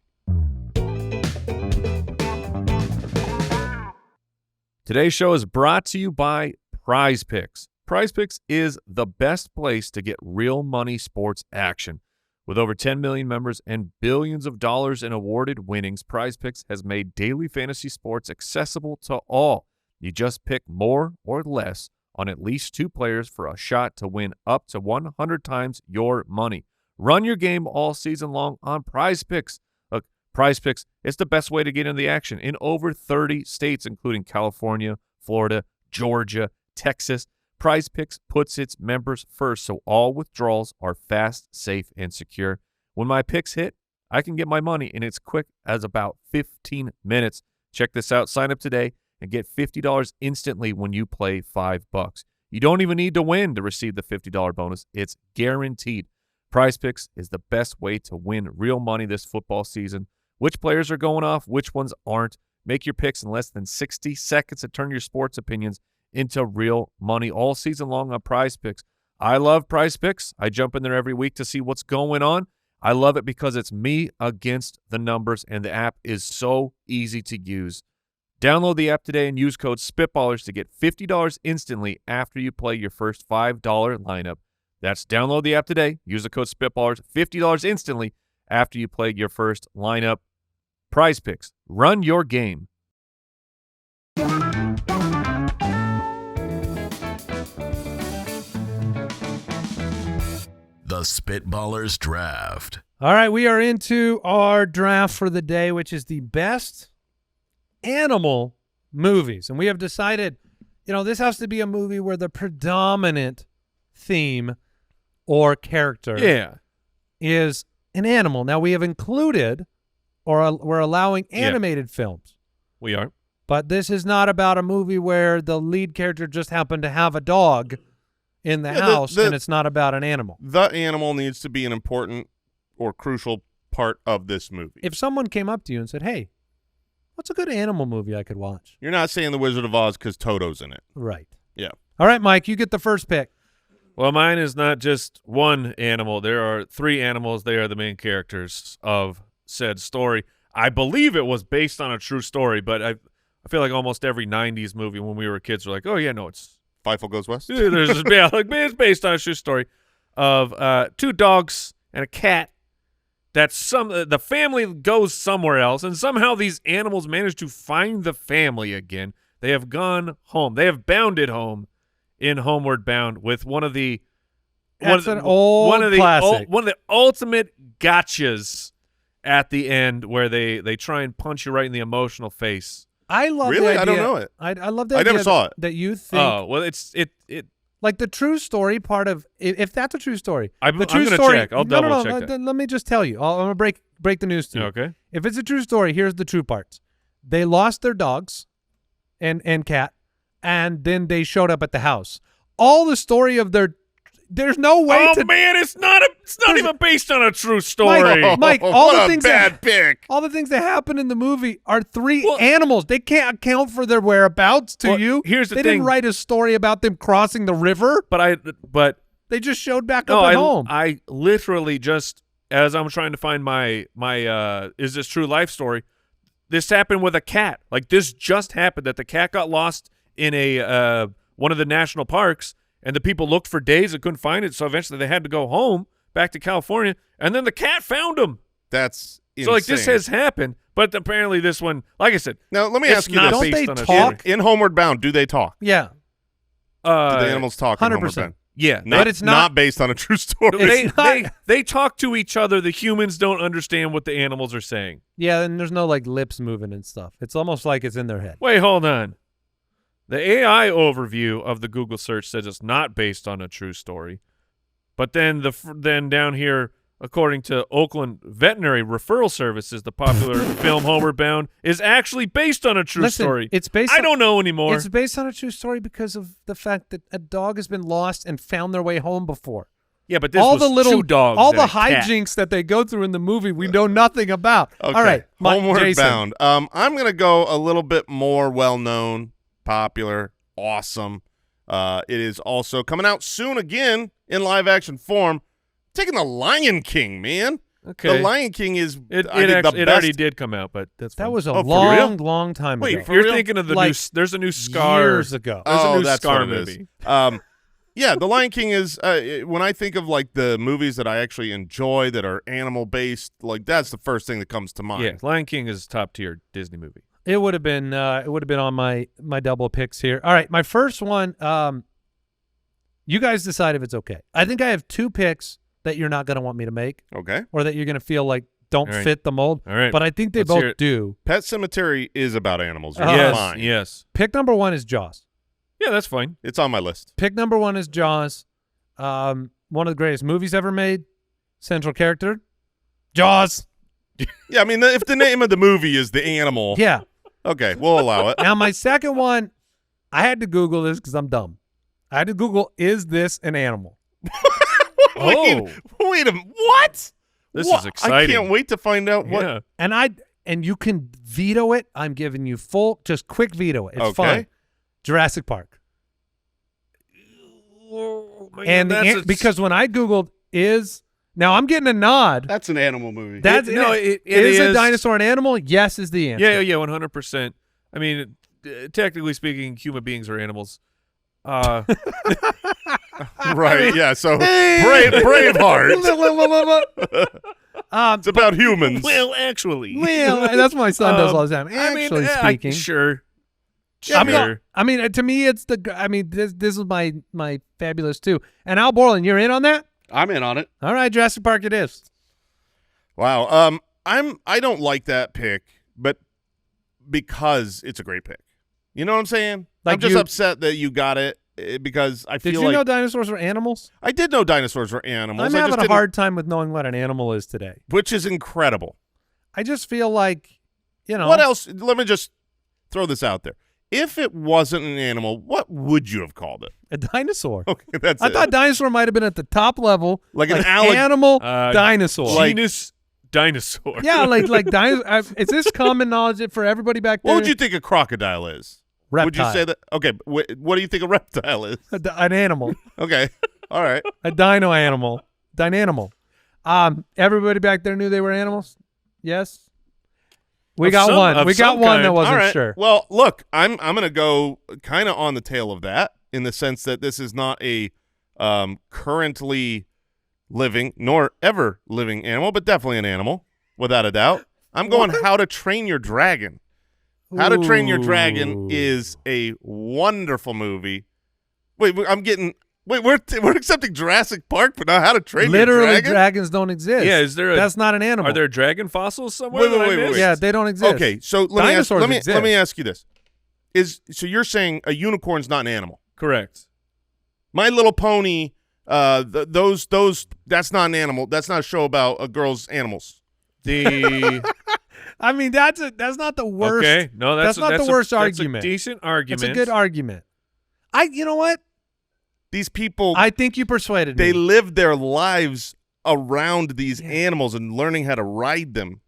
Today's show is brought to you by Prize Picks. Prize Picks is the best place to get real money sports action. With over 10 million members and billions of dollars in awarded winnings, Prize Picks has made daily fantasy sports accessible to all. You just pick more or less on at least 2 players for a shot to win up to 100 times your money. Run your game all season long on Prize Picks. Look, Prize Picks is the best way to get into the action in over 30 states, including California, Florida, Georgia, Texas. Prize Picks puts its members first, so all withdrawals are fast, safe, and secure. When my picks hit, I can get my money in as quick as about 15 minutes. Check this out. Sign up today and get $50 instantly when you play $5. You don't even need to win to receive the $50 bonus. It's guaranteed. Prize Picks is the best way to win real money this football season. Which players are going off, which ones aren't. Make your picks in less than 60 seconds to turn your sports opinions into real money all season long on Prize Picks. I love Prize Picks. I jump in there every week to see what's going on. I love it because it's me against the numbers, and the app is so easy to use. Download the app today and use code Spitballers to get $50 instantly after you play your first $5 lineup. That's download the app today. Use the code Spitballers, $50 instantly after you play your first lineup. Prize Picks. Run your game. The Spitballers Draft. All right, we are into our draft for the day, which is the best animal movies. And we have decided, this has to be a movie where the predominant theme or character is an animal. Now, we have included, or we're allowing animated films. We are. But this is not about a movie where the lead character just happened to have a dog in the house, and it's not about an animal. The animal needs to be an important or crucial part of this movie. If someone came up to you and said, hey, what's a good animal movie I could watch? You're not saying The Wizard of Oz because Toto's in it. Right. Yeah. All right, Mike, you get the first pick. Well, mine is not just one animal. There are 3 animals. They are the main characters of said story. I believe it was based on a true story, but I feel like almost every 90s movie when we were kids were like, oh, yeah, no, it's Feifel Goes West? There's this, it's based on a true story of 2 dogs and a cat that the family goes somewhere else, and somehow these animals manage to find the family again. They have gone home. They have bounded home in Homeward Bound with one of the classic. One of the ultimate gotchas at the end where they try and punch you right in the emotional face. I love really? the idea. I don't know it. I love the I idea never saw it. That you think. Oh, well, it like the true story part of if that's a true story. I'm the true going to story, check. I'll double check that. Let me just tell you. I'm going to break the news to you. Okay. If it's a true story, here's the true parts. They lost their dogs and cat, and then they showed up at the house. All the story of there's no way to. Oh man, it's not even based on a true story. Mike, all the things pick. All the things that happen in the movie are 3 animals. They can't account for their whereabouts to you. Here's the thing. They didn't write a story about them crossing the river. But they just showed back up at home. I literally just, as I'm trying to find my is this true life story, this happened with a cat. Like this just happened that the cat got lost in a one of the national parks. And the people looked for days and couldn't find it, so eventually they had to go home, back to California, and then the cat found him. That's insane. So, like, this has happened, but apparently this one, like I said, now let me ask you this. Don't they talk? In Homeward Bound, do they talk? Yeah. Do the animals talk 100%. in Homeward Bound? Yeah. But it's not based on a true story. They talk to each other. The humans don't understand what the animals are saying. Yeah, and there's no, like, lips moving and stuff. It's almost like it's in their head. Wait, hold on. The AI overview of the Google search says it's not based on a true story. But then then down here, according to Oakland Veterinary Referral Services, the popular film Homeward Bound is actually based on a true story. It's based I don't know anymore. It's based on a true story because of the fact that a dog has been lost and found their way home before. Yeah, but this all was the little 2 dogs. all and the a cat. hijinks that they go through in the movie, we know nothing about. Okay. All right, Homeward Jason. Bound. I'm gonna go a little bit more well-known, popular, awesome. It is also coming out soon again in live-action form. Taking The Lion King, man. Okay. The Lion King is It I think the best. already did come out, but that's That fine. was a Oh, for real? long time Wait, ago. you're real? thinking of the Like, new. There's a new Scar. years ago. There's a new that's Scar what it is. movie. Yeah, The Lion King is when I think of like the movies that I actually enjoy that are animal based, like that's the first thing that comes to mind. Yeah, Lion King is a top tier Disney movie. It would have been on my double picks here. All right, my first one. You guys decide if it's okay. I think I have 2 picks that you're not going to want me to make, Okay. or that you're going to feel like don't All right. fit the mold. All right. But I think they Let's hear both it. do. Pet Cemetery is about animals. You're Yes, fine. yes. Pick number 1 is Jaws. Yeah, that's fine. It's on my list. Pick number 1 is Jaws. One of the greatest movies ever made. Central character, Jaws. Yeah, I mean, if the name of the movie is the animal, Yeah. okay, we'll allow it. Now my second one, I had to Google this because I'm dumb. I had to Google, is this an animal? Wait a what? This What? is exciting. I can't wait to find out what. Yeah. And you can veto it. I'm giving you just quick veto it. It's Okay. fine. Jurassic Park. Oh, man, And because when I Googled now I'm getting a nod. That's an animal movie. That's it is a is. dinosaur an animal? Yes is the answer. Yeah, 100%. I mean, technically speaking, human beings are animals. Right, yeah. So Braveheart. It's about humans. Well, actually. Well, that's what my son does all the time. Actually speaking. Sure. I'm Sure. not- I mean, to me, it's this is my fabulous too. And Al Borland, you're in on that? I'm in on it. All right, Jurassic Park it is. Wow. I don't like that pick, but because it's a great pick. You know what I'm saying? Like I'm just you- upset that you got it because I Did feel you like know dinosaurs were animals? I did know dinosaurs were animals. I'm I just having a didn't- hard time with knowing what an animal is today. which is incredible. I just feel like, What else? Let me just throw this out there. If it wasn't an animal, what would you have called it? a dinosaur. Okay, that's I it. thought dinosaur might have been at the top level, Like an animal dinosaur. Genus dinosaur. Yeah, like dinosaur. Is this common knowledge for everybody back there? What would you think a crocodile is? Reptile. Would you say that? Okay, what do you think a reptile is? An animal, Okay, all right. a dino animal, dynanimal. Everybody back there knew they were animals. Yes. We Of got some- one. of We got some one kind. that wasn't All right. sure. Well, look, I'm gonna go kind of on the tail of that in the sense that this is not a currently living nor ever living animal, but definitely an animal without a doubt. I'm going How to Train Your Dragon. How to Train Your Dragon Ooh. is a wonderful movie. Wait, we're accepting Jurassic Park, but not How to Train Literally, Your Dragon. dragons don't exist. Yeah, is there a- That's not an animal. Are there dragon fossils somewhere? Wait, that I wait, missed? Yeah, they don't exist. Okay, so let Dinosaurs me exist. ask you this: so you're saying a unicorn's not an animal? Correct. My Little Pony, those that's not an animal. That's not a show about a girl's animals. The I mean, that's not the worst. okay, no, That's not the worst That's argument. a decent argument. It's a good argument. You know what? These people, I think you persuaded they me. live their lives around these animals and learning how to ride them.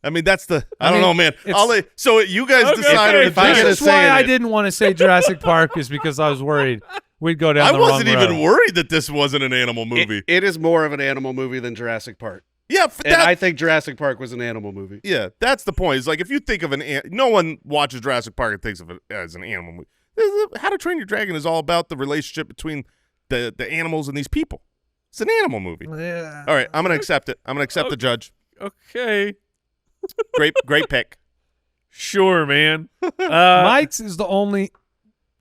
I mean, that's the I don't mean, know, man. it's- So you guys Okay, decided if I This gotta is say why I it- didn't want to say Jurassic Park is because I was worried we'd go down I the wasn't wrong even road. worried that this wasn't an animal movie. It is more of an animal movie than Jurassic Park. Yeah, And I think Jurassic Park was an animal movie. yeah, that's the point. It's like if you think of no one watches Jurassic Park and thinks of it as an animal movie. How to Train Your Dragon is all about the relationship between the animals and these people. It's an animal movie. Yeah. All right, I'm gonna accept it. I'm gonna accept the judge. Okay, Great pick. sure, man. Mike's is the only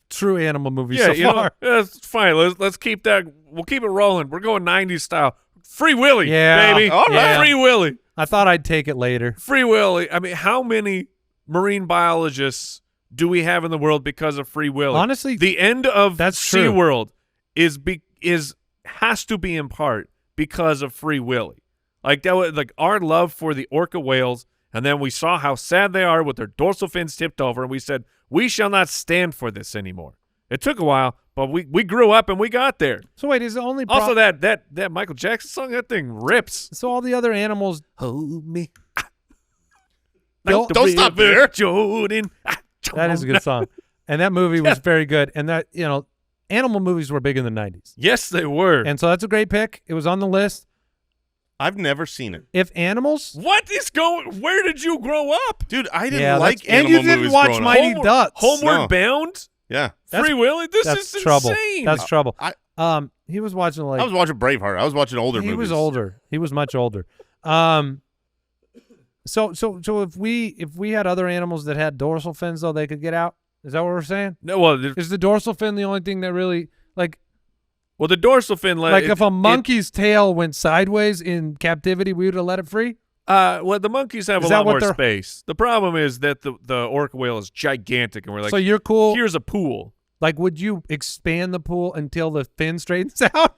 true animal movie Yeah, so you know, far. that's fine. Let's keep that. We'll keep it rolling. We're going 90s style. Free Willy, Yeah. baby. All right. Free Willy. I thought I'd take it later. Free Willy. I mean, how many marine biologists do we have in the world because of Free Willy? Honestly, the end of that's true. SeaWorld has to be in part because of Free Willy. Like that was like our love for the orca whales, and then we saw how sad they are with their dorsal fins tipped over, and we said we shall not stand for this anymore. It took a while, but we grew up and we got there. So wait, is the only Also, that Michael Jackson song, that thing rips. So all the other animals Hold me. Don't stop there. Jordan. That is a good song. And that movie was very good. And that, animal movies were big in the 90s. Yes, they were. And so that's a great pick. It was on the list. I've never seen it. If animals. What is going? Where did you grow up, dude? I didn't like and animal you didn't movies watch growing Mighty up. Ducks. Homeward Bound. Yeah, Free Willy. This that's is trouble. insane. That's trouble. I He was watching was watching Braveheart. I was watching older movies. He was older. He was much older. So if we had other animals that had dorsal fins, though, they could get out. Is that what we're saying? No, well, Is the dorsal fin the only thing that really well, the dorsal fin. Like if a monkey's tail went sideways in captivity, we would have let it free? Well, the monkeys have Is a that lot what more they're- space. The problem is that the orca whale is gigantic, and we're like, So you're cool. here's a pool. Like, would you expand the pool until the fin straightens out?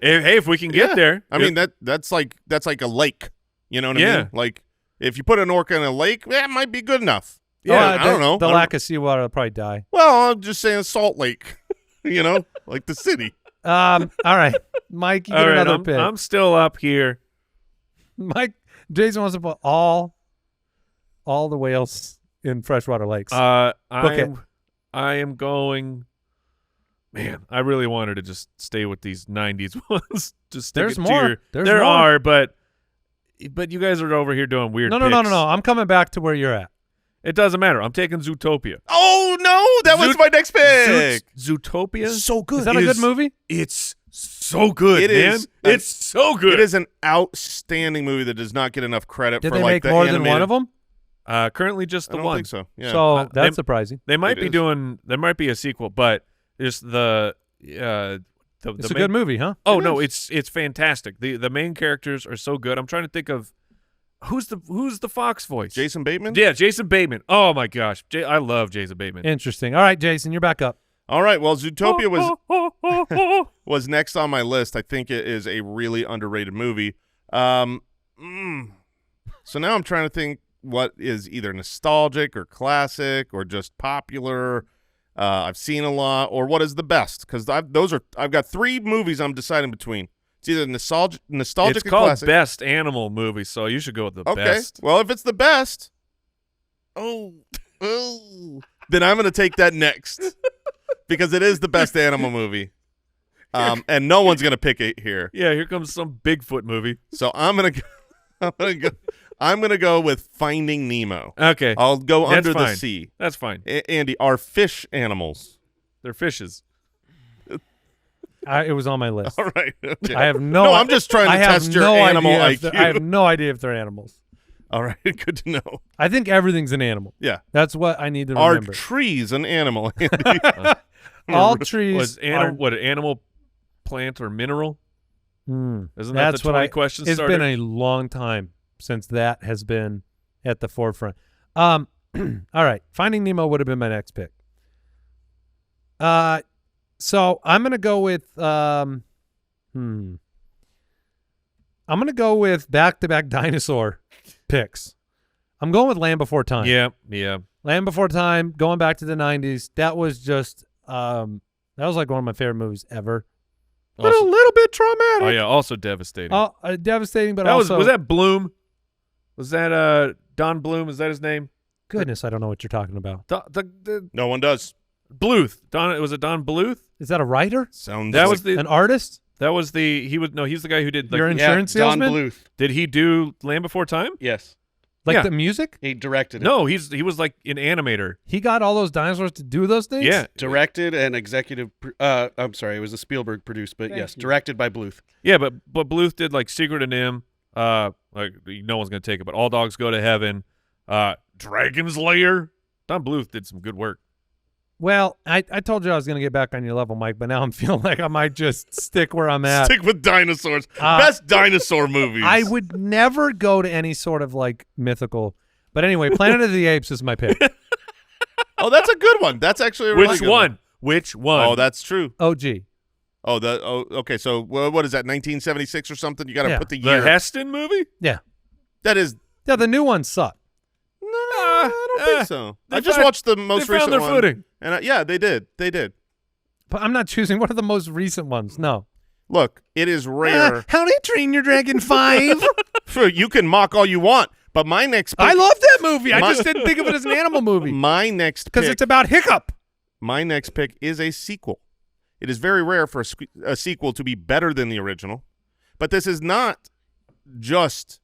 Hey, if we can get there. I mean that's like a lake. You know what I mean? Like if you put an orca in a lake, that might be good enough. Yeah, I don't know. The lack of seawater will probably die. Well, I'm just saying Salt Lake. Like the city. All right, Mike, you get All right, another pick. I'm still up here. Jason wants to put all the whales in freshwater lakes. I it. am going. Man, I really wanted to just stay with these '90s ones. Just stick There's it to more. your- There's there more. are, but you guys are over here doing weird. No. picks. I'm coming back to where you're at. It doesn't matter. I'm taking Zootopia. Oh no, that was my next pick. Zootopia. So good. Is that a good movie? It's so good, It man. is. It's so good. It is an outstanding movie that does not get enough credit Did for they like make the more animated. than one of them? Currently just I the don't one. think so. Yeah. So that's they- surprising. They might It be is. doing. There might be a sequel, but just the. It's a good movie, huh? Oh It no, is. it's fantastic. The main characters are so good. I'm trying to think of who's the Fox voice. Jason Bateman. Yeah, Jason Bateman. Oh my gosh, I love Jason Bateman. Interesting. All right, Jason, you're back up. All right. Well, Zootopia was next on my list. I think it is a really underrated movie. So now I'm trying to think what is either nostalgic or classic or just popular. I've seen a lot, or what is the best? Because I've got three movies I'm deciding between. It's either nostalgic It's or called classic. Best Animal Movie, so you should go with the Okay. best. Well, if it's the best, then I'm going to take that next because it is the best animal movie. And no one's going to pick it here. Yeah, here comes some Bigfoot movie. So I'm going to go with Finding Nemo. Okay, I'll go That's under the fine. sea. that's fine. Andy, are fish animals? They're fishes. It was on my list. All right. Okay. I have no. No, I'm just trying to I have test your no animal idea if IQ. I have no idea if they're animals. All right. Good to know. I think everything's an animal. Yeah. That's what I need to Are remember. trees an animal, Andy? All trees Was animal, plant, or mineral? Isn't that That's the what 20 question It's starter? been a long time since that has been at the forefront. All right, Finding Nemo would have been my next pick. So I'm gonna go with I'm gonna go with back-to-back dinosaur picks. I'm going with Land Before Time. Yeah. Land Before Time, going back to the 90s. That was just that was like one of my favorite movies ever. But a Also- little bit traumatic. Oh yeah, also devastating. Devastating, but that also was that Bloom? Was that Don Bloom? Is that his name? goodness, I don't know what you're talking about. The No one does. Bluth. Was it Don Bluth? Is that a writer? Sounds That like was the An artist? he's the guy who did You're like, in- Yeah, Insurance Don salesman? Bluth. did he do Land Before Time? Yes. Like Yeah. the music? He directed it. No, he was like an animator. He got all those dinosaurs to do those things? Yeah. Directed and executive. I'm sorry, it was a Spielberg produced, but Thank yes, you. directed by Bluth. Yeah, but Bluth did like Secret of Nim, like no one's gonna take it, but All Dogs Go to Heaven, Dragon's Lair. Don Bluth did some good work. Well, I told you I was going to get back on your level, Mike, but now I'm feeling like I might just stick where I'm at. Stick with dinosaurs. Best dinosaur movies. I would never go to any sort of like mythical. But anyway, Planet of the Apes is my pick. Oh, that's a good one. That's actually a really Which good one? Which one? Oh, that's true. OG. Okay. So what is that? 1976 or something? You got to Yeah. put the the year. Heston movie? Yeah. That is. Yeah, the new ones suck. No, I don't think so. they I just found- watched the most they found recent their one. footing. And yeah, they did. They did. But I'm not choosing. What are the most recent ones? No. Look, it is rare. How to Train Your Dragon 5. Sure, you can mock all you want, but my next pick, I love that movie. I just didn't think of it as an animal movie. My next pick, because it's about Hiccup. My next pick is a sequel. It is very rare for a sequel to be better than the original, but this is not just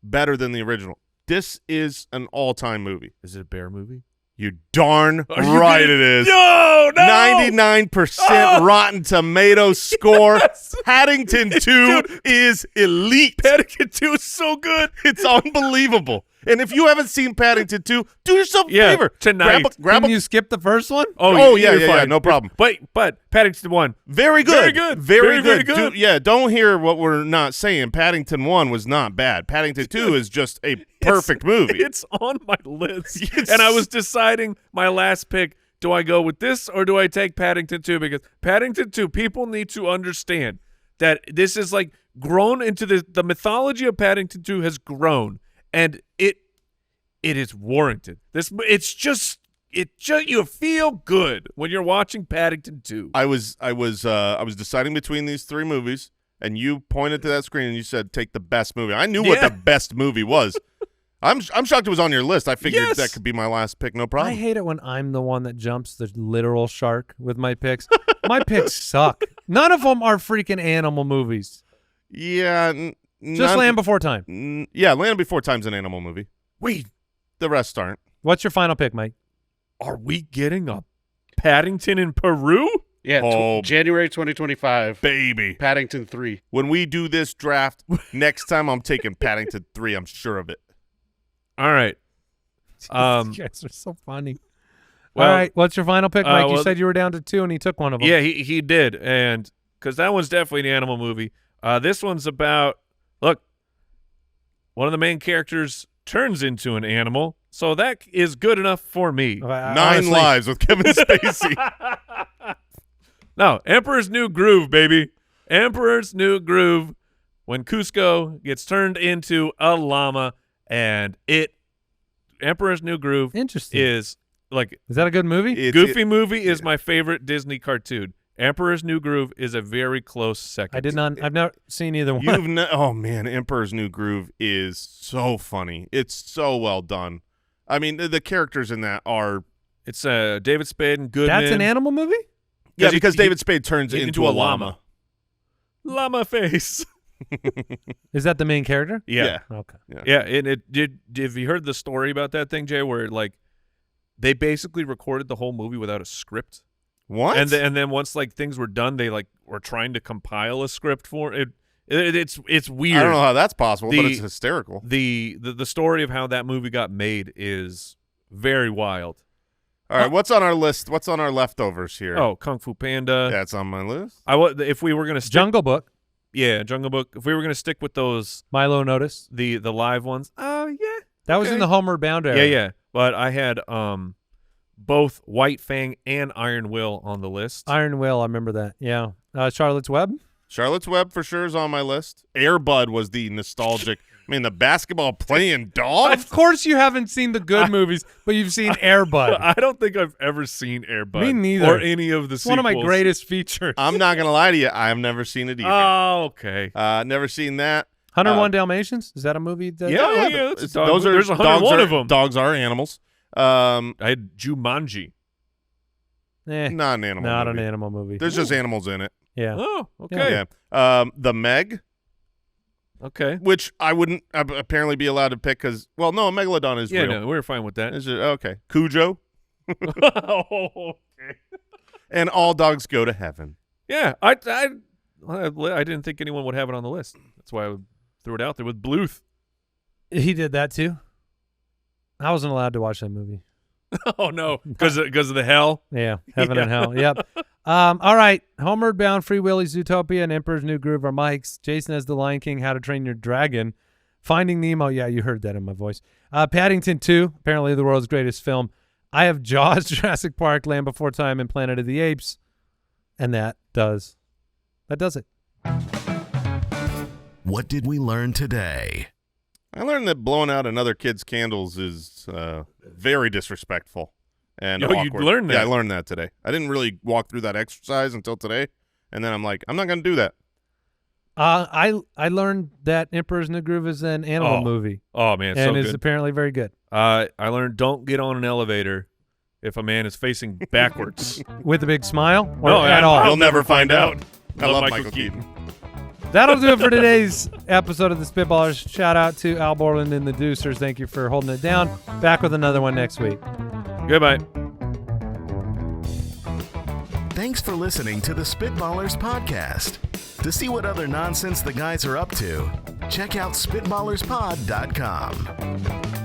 better than the original. This is an all-time movie. Is it a bear movie? You darn right it is. No. 99% Rotten Tomatoes score. Paddington 2 is elite. Paddington 2 is so good. It's unbelievable. And if you haven't seen Paddington 2, do yourself a favor. Tonight. Can you skip the first one? Yeah, no problem. But Paddington 1. Very good. Very good. Good. Don't hear what we're not saying. Paddington 1 was not bad. Paddington 2 is just a perfect movie. It's on my list. And I was deciding my last pick. Do I go with this or do I take Paddington 2? Because Paddington 2, people need to understand that this is like grown into the mythology of Paddington 2 has grown. And it is warranted. It's just you feel good when you're watching Paddington 2. I was deciding between these three movies, and you pointed to that screen and you said, "Take the best movie." I knew what the best movie was. I'm shocked it was on your list. I figured that could be my last pick, no problem. I hate it when I'm the one that jumps the literal shark with my picks. My picks suck. None of them are freaking animal movies. Yeah. Just Land Before Time. Yeah, Land Before Time's an animal movie. Wait, the rest aren't. What's your final pick, Mike? Are we getting a Paddington in Peru? Yeah, January 2025. Baby. Paddington 3. When we do this draft, next time I'm taking Paddington 3. I'm sure of it. All right. You guys are so funny. Well, all right, what's your final pick, Mike? You said you were down to 2, and he took one of them. Yeah, he did, and because that one's definitely an animal movie. This one's about one of the main characters turns into an animal, so that is good enough for me. Nine Lives with Kevin Spacey. No, Emperor's New Groove, baby. Emperor's New Groove. When Cusco gets turned into a llama, and Emperor's New Groove is like. Is that a good movie? Goofy movie is my favorite Disney cartoon. Emperor's New Groove is a very close second. I've not seen either one. Oh man, Emperor's New Groove is so funny. It's so well done. I mean, the characters in that are. It's David Spade and Goodman. That's an animal movie? Yeah, because David Spade turns into a llama. Llama face. Is that the main character? Yeah. Okay. Yeah, and have you heard the story about that thing, Jay, where like they basically recorded the whole movie without a script? What? And then once like things were done, they like were trying to compile a script for it. It's weird. I don't know how that's possible, but it's hysterical. The story of how that movie got made is very wild. All right, what's on our list? What's on our leftovers here? Oh, Kung Fu Panda. That's on my list. If we were gonna Jungle Book. Yeah, Jungle Book. If we were gonna stick with those Milo Notice, the live ones. Oh yeah, that was in the Homeward Bound era. Yeah. But I had both White Fang and Iron Will on the list. Iron Will, I remember that. Yeah. Charlotte's Web. Charlotte's Web for sure is on my list. Air Bud was the nostalgic. I mean, the basketball playing dog. Of course, you haven't seen the good movies, but you've seen Air Bud. I don't think I've ever seen Air Bud. Me neither. Or any of the it's sequels. One of my greatest features. I'm not gonna lie to you. I've never seen it either. Oh, okay. Never seen that. 101 Dalmatians. Is that a movie? Yeah. Those there's 101 of them. Dogs are animals. I had Jumanji. Not an animal. Not an animal movie. There's just animals in it. Yeah. Oh, okay. Yeah. The Meg. Okay. Which I wouldn't apparently be allowed to pick because, well, no, a megalodon is real. Yeah, no, we're fine with that. Okay. Cujo. Okay. And All Dogs Go to Heaven. Yeah, I didn't think anyone would have it on the list. That's why I threw it out there with Bluth. He did that too. I wasn't allowed to watch that movie. Oh no, because of the hell. Yeah, Heaven and Hell. Yep. All right, Homeward Bound, Free Willy, Zootopia, and Emperor's New Groove are Mike's. Jason has The Lion King, How to Train Your Dragon, Finding Nemo. Yeah, you heard that in my voice. Paddington 2, apparently the world's greatest film. I have Jaws, Jurassic Park, Land Before Time, and Planet of the Apes, and that does it. What did we learn today? I learned that blowing out another kid's candles is very disrespectful. and you awkward. learned that. Yeah, I learned that today. I didn't really walk through that exercise until today, and then I'm like, I'm not going to do that. I learned that Emperor's New Groove is an animal movie. Oh man, and so is good. apparently very good. I learned don't get on an elevator if a man is facing backwards. With a big smile? Or No, at all? You'll never find out. I Love love Michael Michael Keaton. That'll do it for today's episode of the Spitballers. Shout out to Al Borland and the Deucers. Thank you for holding it down. Back with another one next week. Goodbye. Thanks for listening to the Spitballers podcast. To see what other nonsense the guys are up to, check out SpitballersPod.com.